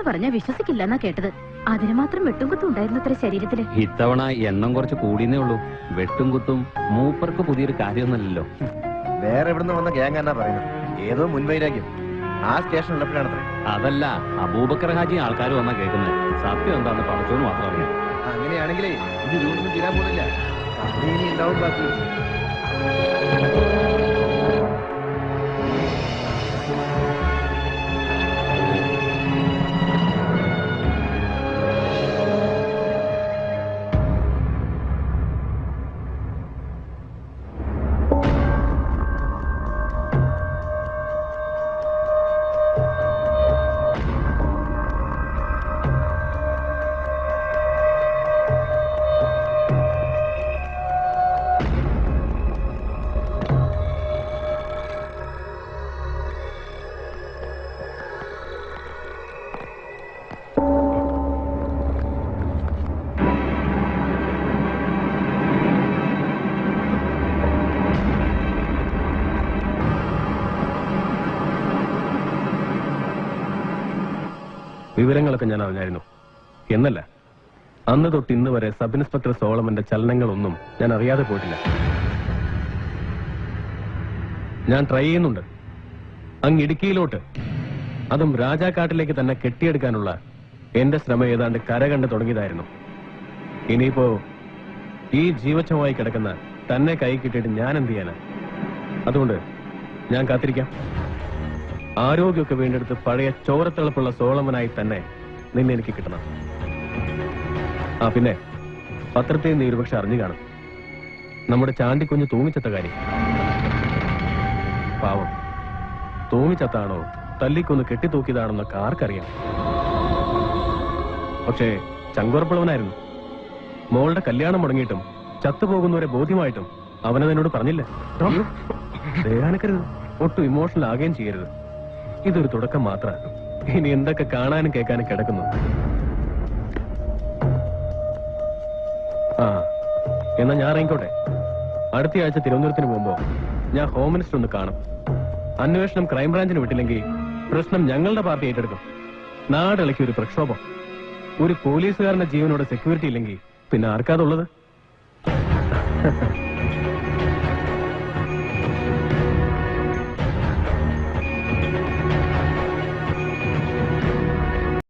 പറഞ്ഞാ വിശ്വസിക്കില്ലെന്നാ കേട്ടത്. അതിന് മാത്രം വെട്ടും കുത്തും ഉണ്ടായിരുന്നു അത്ര ശരീരത്തില്. ഇത്തവണ എണ്ണം കുറച്ച് കൂടിയേ ഉള്ളൂ. വെട്ടും കുത്തും മൂപ്പർക്ക് പുതിയൊരു കാര്യമൊന്നുമല്ലല്ലോ. വേറെ എവിടുന്ന് വന്ന ഗ്യാങ് എന്നാ പറയുന്നത്? ഏതോ മുൻവൈരാഗ്യം ആ സ്റ്റേഷൻ ഉള്ളപ്പോഴാണ്. അതല്ല, അബൂബക്കർ ഹാജി ആൾക്കാർ വന്നാ കേൾക്കുന്നത്. സത്യം എന്താന്ന് പഠിച്ചോന്ന് മാത്രം അറിയാം. അങ്ങനെയാണെങ്കിലേ ഇത് ഇതുകൊണ്ടൊന്നും തീരാൻ പോകുന്നില്ല. ഇനി ഉണ്ടാവും ബാക്കി. വിവരങ്ങളൊക്കെ ഞാൻ അറിഞ്ഞായിരുന്നു. എന്നല്ല, അന്ന് തൊട്ട് ഇന്ന് വരെ സബ് ഇൻസ്പെക്ടർ സോളമന്റെ ചലനങ്ങളൊന്നും ഞാൻ അറിയാതെ പോയിട്ടില്ല. ഞാൻ ട്രൈ ചെയ്യുന്നുണ്ട്. അങ്ങ് ഇടുക്കിയിലോട്ട്, അതും രാജാക്കാട്ടിലേക്ക് തന്നെ കെട്ടിയെടുക്കാനുള്ള എന്റെ ശ്രമം ഏതാണ്ട് കരകണ്ട് തുടങ്ങിയതായിരുന്നു. ഇനിയിപ്പോ ഈ ജീവച്ഛമായി കിടക്കുന്ന തന്നെ കൈ കിട്ടിയിട്ട് ഞാൻ എന്ത് ചെയ്യാനാ? അതുകൊണ്ട് ഞാൻ കാത്തിരിക്കാം. ആരോഗ്യമൊക്കെ വീണ്ടെടുത്ത് പഴയ ചോരത്തിളപ്പുള്ള സോളമനായി തന്നെ നിന്നെ എനിക്ക് കിട്ടണം. പിന്നെ പത്രത്തിൽ നീ ഒരുപക്ഷെ അറിഞ്ഞു കാണും, നമ്മുടെ ചാണ്ടിക്കുഞ്ഞ് തൂങ്ങിച്ചത്ത കാര്യം. പാവം, തൂങ്ങിച്ചത്താണോ തല്ലിക്കൊന്ന് കെട്ടിത്തൂക്കിയതാണെന്നൊക്കെ ആർക്കറിയാം. പക്ഷേ ചങ്കുറപ്പുള്ളവനായിരുന്നു. മോളുടെ കല്യാണം മുടങ്ങിയിട്ടും ചത്തുപോകുന്നവരെ ബോധ്യമായിട്ടും അവനതെന്നോട് പറഞ്ഞില്ല. ദേഹാനക്കരുത്, ഒട്ടും ഇമോഷണൽ ആകുകയും ചെയ്യരുത്. ഇതൊരു തുടക്കം മാത്രമാണ്. ഇനി എന്തൊക്കെ കാണാനും കേൾക്കാനും കിടക്കുന്നു. എന്നാ ഞാൻ ഇറങ്ങിക്കോട്ടെ. അടുത്ത ആഴ്ച തിരുവനന്തപുരത്തിന് പോകുമ്പോ ഞാൻ ഹോം മിനിസ്റ്റർ ഒന്ന് കാണും. അന്വേഷണം ക്രൈംബ്രാഞ്ചിന് വിട്ടില്ലെങ്കിൽ പ്രശ്നം ഞങ്ങളുടെ പാർട്ടി ഏറ്റെടുക്കും. നാടിളക്കി ഒരു പ്രക്ഷോഭം. ഒരു പോലീസുകാരന്റെ ജീവനോട് സെക്യൂരിറ്റി ഇല്ലെങ്കിൽ പിന്നെ ആർക്കാതുള്ളത്?